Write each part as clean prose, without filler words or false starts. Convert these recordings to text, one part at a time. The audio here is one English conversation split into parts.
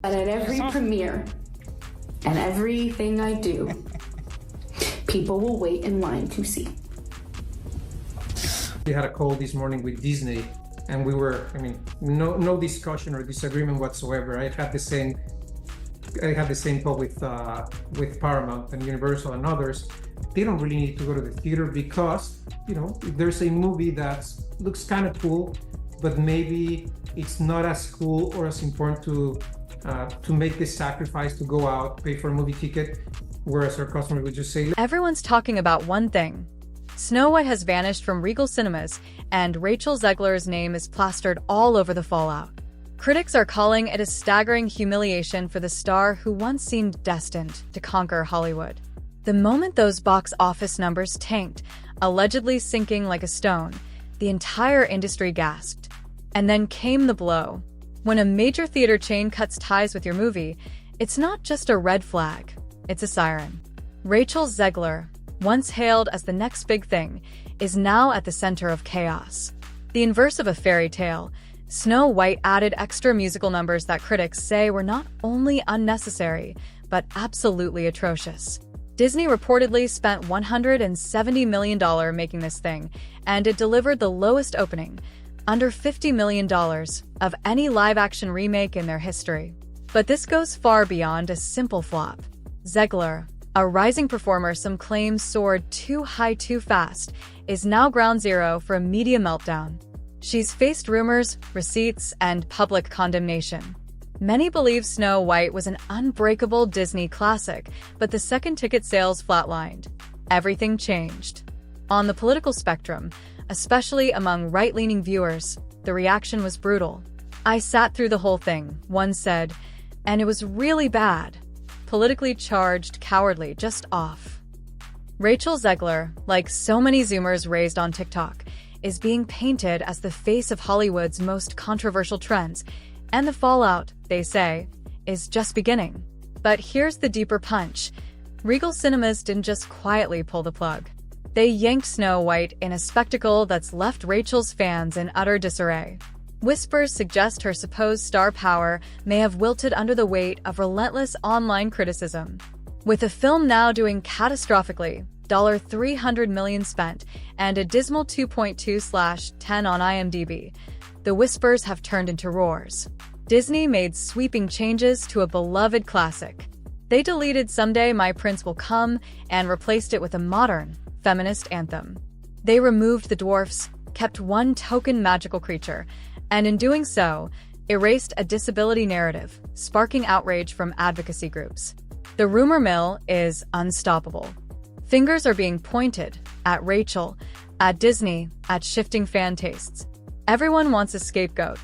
But at every premiere and everything I do, people will wait in line to see. We had a call this morning with Disney, and we were, no discussion or disagreement whatsoever. I had the same call with Paramount and Universal and others. They don't really need to go to the theater because, if there's a movie that looks kind of cool, but maybe it's not as cool or as important to make the sacrifice to go out, pay for a movie ticket, whereas our customer would just say, everyone's talking about one thing. Snow White has vanished from Regal Cinemas, and Rachel Zegler's name is plastered all over the fallout. Critics are calling it a staggering humiliation for the star who once seemed destined to conquer Hollywood. The moment those box office numbers tanked, allegedly sinking like a stone, the entire industry gasped. And then came the blow. When a major theater chain cuts ties with your movie, it's not just a red flag, it's a siren. Rachel Zegler, once hailed as the next big thing, is now at the center of chaos. The inverse of a fairy tale, Snow White added extra musical numbers that critics say were not only unnecessary, but absolutely atrocious. Disney reportedly spent $170 million making this thing, and it delivered the lowest opening, under $50 million, of any live-action remake in their history. But this goes far beyond a simple flop. Zegler, a rising performer some claim soared too high too fast, is now ground zero for a media meltdown. She's faced rumors, receipts, and public condemnation. Many believe Snow White was an unbreakable Disney classic, but the second ticket sales flatlined. Everything changed. On the political spectrum, especially among right-leaning viewers, the reaction was brutal. "I sat through the whole thing," one said, "and it was really bad. Politically charged, cowardly, just off." Rachel Zegler, like so many Zoomers raised on TikTok, is being painted as the face of Hollywood's most controversial trends, and the fallout, they say, is just beginning. But here's the deeper punch. Regal Cinemas didn't just quietly pull the plug. They yanked Snow White in a spectacle that's left Rachel's fans in utter disarray. Whispers suggest her supposed star power may have wilted under the weight of relentless online criticism. With the film now doing catastrophically, $300 million spent, and a dismal 2.2/10 on IMDb, the whispers have turned into roars. Disney made sweeping changes to a beloved classic. They deleted "Someday My Prince Will Come" and replaced it with a modern, feminist anthem. They removed the dwarfs, kept one token magical creature, and in doing so, erased a disability narrative, sparking outrage from advocacy groups. The rumor mill is unstoppable. Fingers are being pointed at Rachel, at Disney, at shifting fan tastes. Everyone wants a scapegoat.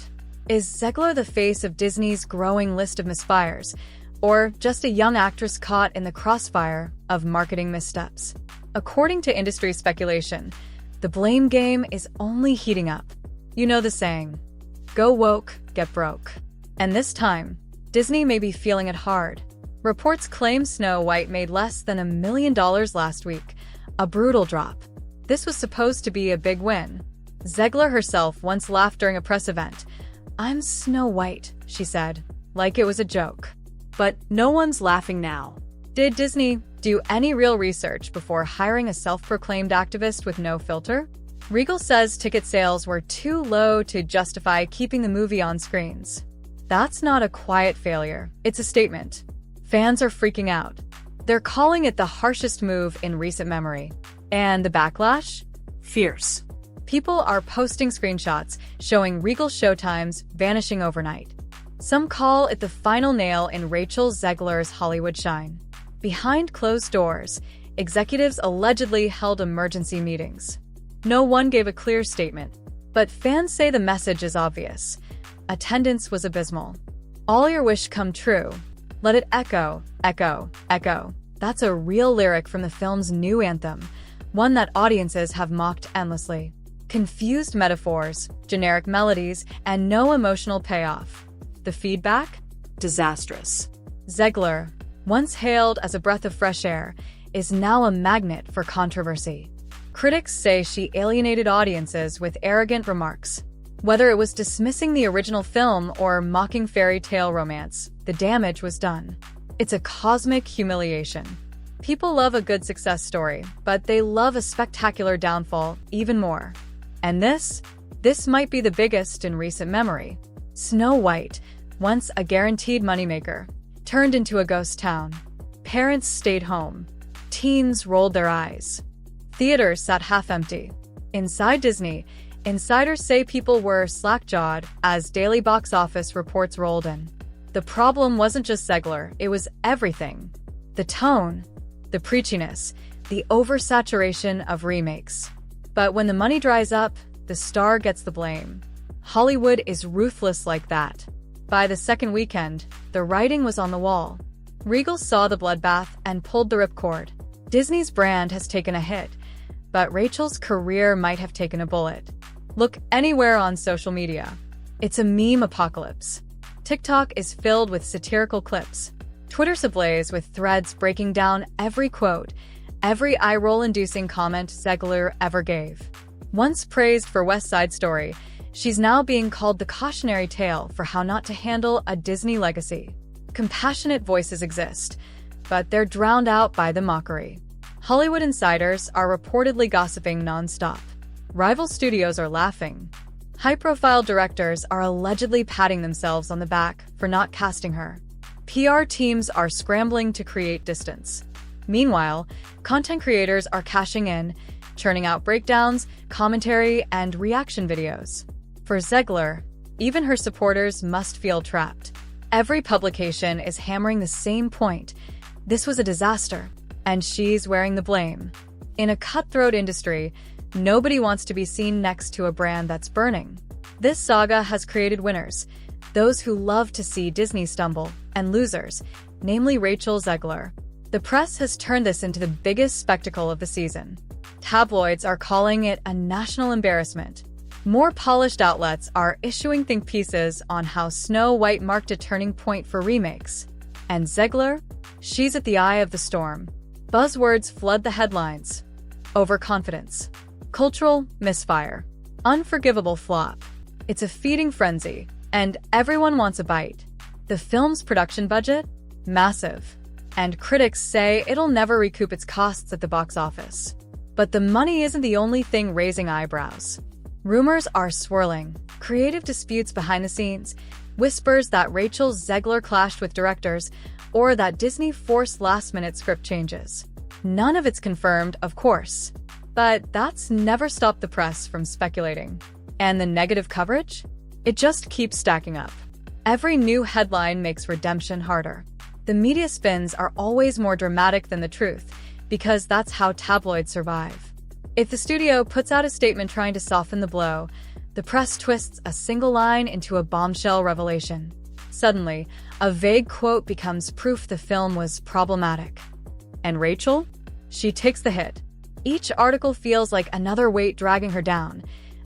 Is Zegler the face of Disney's growing list of misfires, or just a young actress caught in the crossfire of marketing missteps? According to industry speculation, the blame game is only heating up. You know the saying, go woke, get broke. And this time, Disney may be feeling it hard. Reports claim Snow White made less than $1 million last week, a brutal drop. This was supposed to be a big win. Zegler herself once laughed during a press event. "I'm Snow White," she said, like it was a joke. But no one's laughing now. Did Disney do any real research before hiring a self-proclaimed activist with no filter? Regal says ticket sales were too low to justify keeping the movie on screens. That's not a quiet failure, it's a statement. Fans are freaking out. They're calling it the harshest move in recent memory. And the backlash? Fierce. People are posting screenshots showing Regal showtimes vanishing overnight. Some call it the final nail in Rachel Zegler's Hollywood shine. Behind closed doors, executives allegedly held emergency meetings. No one gave a clear statement, but fans say the message is obvious. Attendance was abysmal. All your wish come true. Let it echo, echo, echo. That's a real lyric from the film's new anthem, one that audiences have mocked endlessly. Confused metaphors, generic melodies, and no emotional payoff. The feedback? Disastrous. Zegler, once hailed as a breath of fresh air, is now a magnet for controversy. Critics say she alienated audiences with arrogant remarks. Whether it was dismissing the original film or mocking fairy tale romance, the damage was done. It's a cosmic humiliation. People love a good success story, but they love a spectacular downfall even more. And this might be the biggest in recent memory. Snow White, once a guaranteed moneymaker, turned into a ghost town. Parents stayed home. Teens rolled their eyes. Theaters sat half empty. Inside Disney, insiders say people were slack-jawed as daily box office reports rolled in. The problem wasn't just Zegler, it was everything. The tone, the preachiness, the oversaturation of remakes. But when the money dries up, the star gets the blame. Hollywood is ruthless like that. By the second weekend, the writing was on the wall. Regal saw the bloodbath and pulled the ripcord. Disney's brand has taken a hit, but Rachel's career might have taken a bullet. Look anywhere on social media. It's a meme apocalypse. TikTok is filled with satirical clips. Twitter's ablaze with threads breaking down every quote, every eye-roll-inducing comment Zegler ever gave. Once praised for West Side Story, she's now being called the cautionary tale for how not to handle a Disney legacy. Compassionate voices exist, but they're drowned out by the mockery. Hollywood insiders are reportedly gossiping nonstop. Rival studios are laughing. High-profile directors are allegedly patting themselves on the back for not casting her. PR teams are scrambling to create distance. Meanwhile, content creators are cashing in, churning out breakdowns, commentary, and reaction videos. For Zegler, even her supporters must feel trapped. Every publication is hammering the same point. This was a disaster, and she's wearing the blame. In a cutthroat industry, nobody wants to be seen next to a brand that's burning. This saga has created winners, those who love to see Disney stumble, and losers, namely Rachel Zegler. The press has turned this into the biggest spectacle of the season. Tabloids are calling it a national embarrassment. More polished outlets are issuing think pieces on how Snow White marked a turning point for remakes. And Zegler? She's at the eye of the storm. Buzzwords flood the headlines. Overconfidence. Cultural misfire. Unforgivable flop. It's a feeding frenzy, and everyone wants a bite. The film's production budget? Massive. And critics say it'll never recoup its costs at the box office. But the money isn't the only thing raising eyebrows. Rumors are swirling. Creative disputes behind the scenes. Whispers that Rachel Zegler clashed with directors, or that Disney forced last-minute script changes. None of it's confirmed, of course. But that's never stopped the press from speculating. And the negative coverage? It just keeps stacking up. Every new headline makes redemption harder. The media spins are always more dramatic than the truth, because that's how tabloids survive. If the studio puts out a statement trying to soften the blow, the press twists a single line into a bombshell revelation. Suddenly, a vague quote becomes proof the film was problematic. And Rachel? She takes the hit. Each article feels like another weight dragging her down,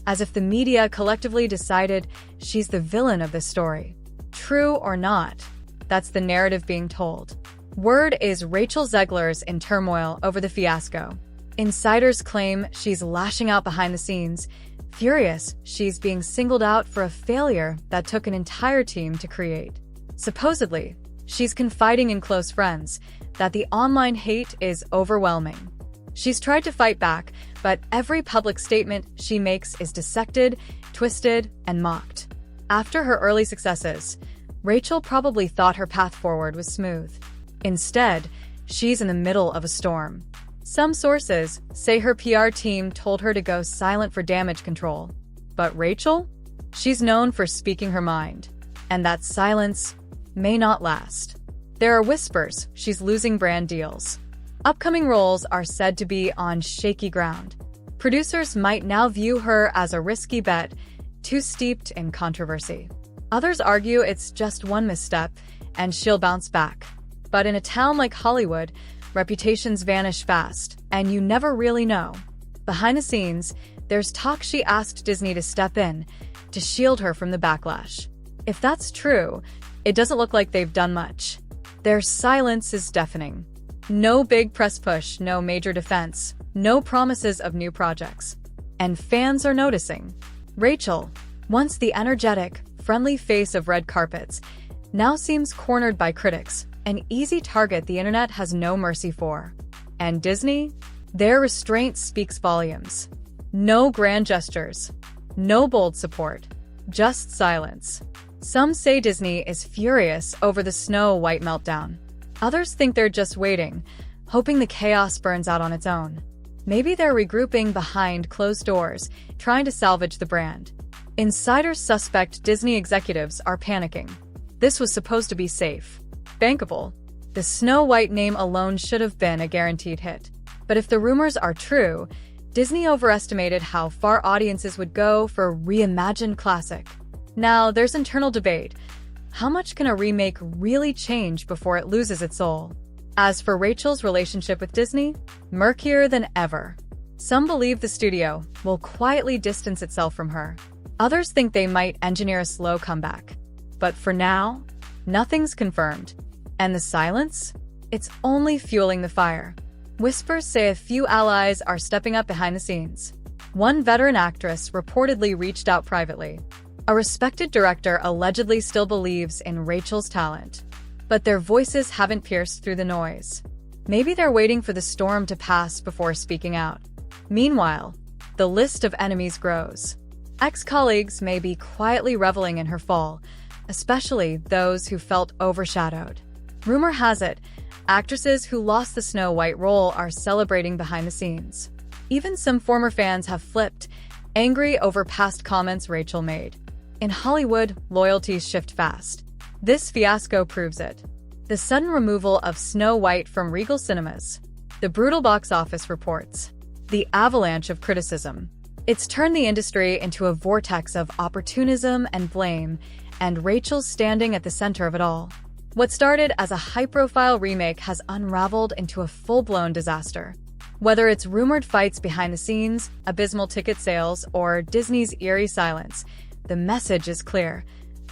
as if the media collectively decided she's the villain of this story. True or not, that's the narrative being told. Word is Rachel Zegler's in turmoil over the fiasco. Insiders claim she's lashing out behind the scenes, furious she's being singled out for a failure that took an entire team to create. Supposedly, she's confiding in close friends that the online hate is overwhelming. She's tried to fight back, but every public statement she makes is dissected, twisted, and mocked. After her early successes, Rachel probably thought her path forward was smooth. Instead, she's in the middle of a storm. Some sources say her PR team told her to go silent for damage control. But Rachel? She's known for speaking her mind. And that silence may not last. There are whispers she's losing brand deals. Upcoming roles are said to be on shaky ground. Producers might now view her as a risky bet, too steeped in controversy. Others argue it's just one misstep, and she'll bounce back. But in a town like Hollywood, reputations vanish fast, and you never really know. Behind the scenes, there's talk she asked Disney to step in to shield her from the backlash. If that's true, it doesn't look like they've done much. Their silence is deafening. No big press push, no major defense, no promises of new projects. And fans are noticing. Rachel, once the energetic, friendly face of red carpets, now seems cornered by critics, an easy target the internet has no mercy for. And Disney? Their restraint speaks volumes. No grand gestures, no bold support, just silence. Some say Disney is furious over the Snow White meltdown. Others think they're just waiting, hoping the chaos burns out on its own. Maybe they're regrouping behind closed doors, trying to salvage the brand. Insiders suspect Disney executives are panicking. This was supposed to be safe, bankable. The Snow White name alone should have been a guaranteed hit. But if the rumors are true, Disney overestimated how far audiences would go for a reimagined classic. Now, there's internal debate. How much can a remake really change before it loses its soul? As for Rachel's relationship with Disney, murkier than ever. Some believe the studio will quietly distance itself from her. Others think they might engineer a slow comeback. But for now, nothing's confirmed. And the silence? It's only fueling the fire. Whispers say a few allies are stepping up behind the scenes. One veteran actress reportedly reached out privately. A respected director allegedly still believes in Rachel's talent. But their voices haven't pierced through the noise. Maybe they're waiting for the storm to pass before speaking out. Meanwhile, the list of enemies grows. Ex-colleagues may be quietly reveling in her fall, especially those who felt overshadowed. Rumor has it, actresses who lost the Snow White role are celebrating behind the scenes. Even some former fans have flipped, angry over past comments Rachel made. In Hollywood, loyalties shift fast. This fiasco proves it. The sudden removal of Snow White from Regal Cinemas. The brutal box office reports. The avalanche of criticism. It's turned the industry into a vortex of opportunism and blame, and Rachel's standing at the center of it all. What started as a high-profile remake has unraveled into a full-blown disaster. Whether it's rumored fights behind the scenes, abysmal ticket sales, or Disney's eerie silence, the message is clear.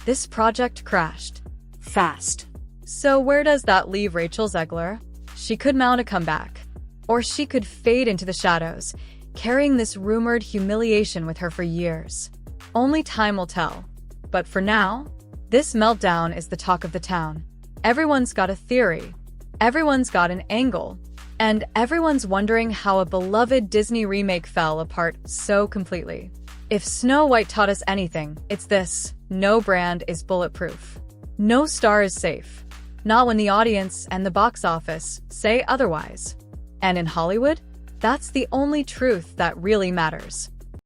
This project crashed. Fast. So where does that leave Rachel Zegler? She could mount a comeback. Or she could fade into the shadows, carrying this rumored humiliation with her for years. Only time will tell. But for now, this meltdown is the talk of the town. Everyone's got a theory. Everyone's got an angle. And everyone's wondering how a beloved Disney remake fell apart so completely. If Snow White taught us anything, it's this: no brand is bulletproof. No star is safe. Not when the audience and the box office say otherwise. And in Hollywood, that's the only truth that really matters.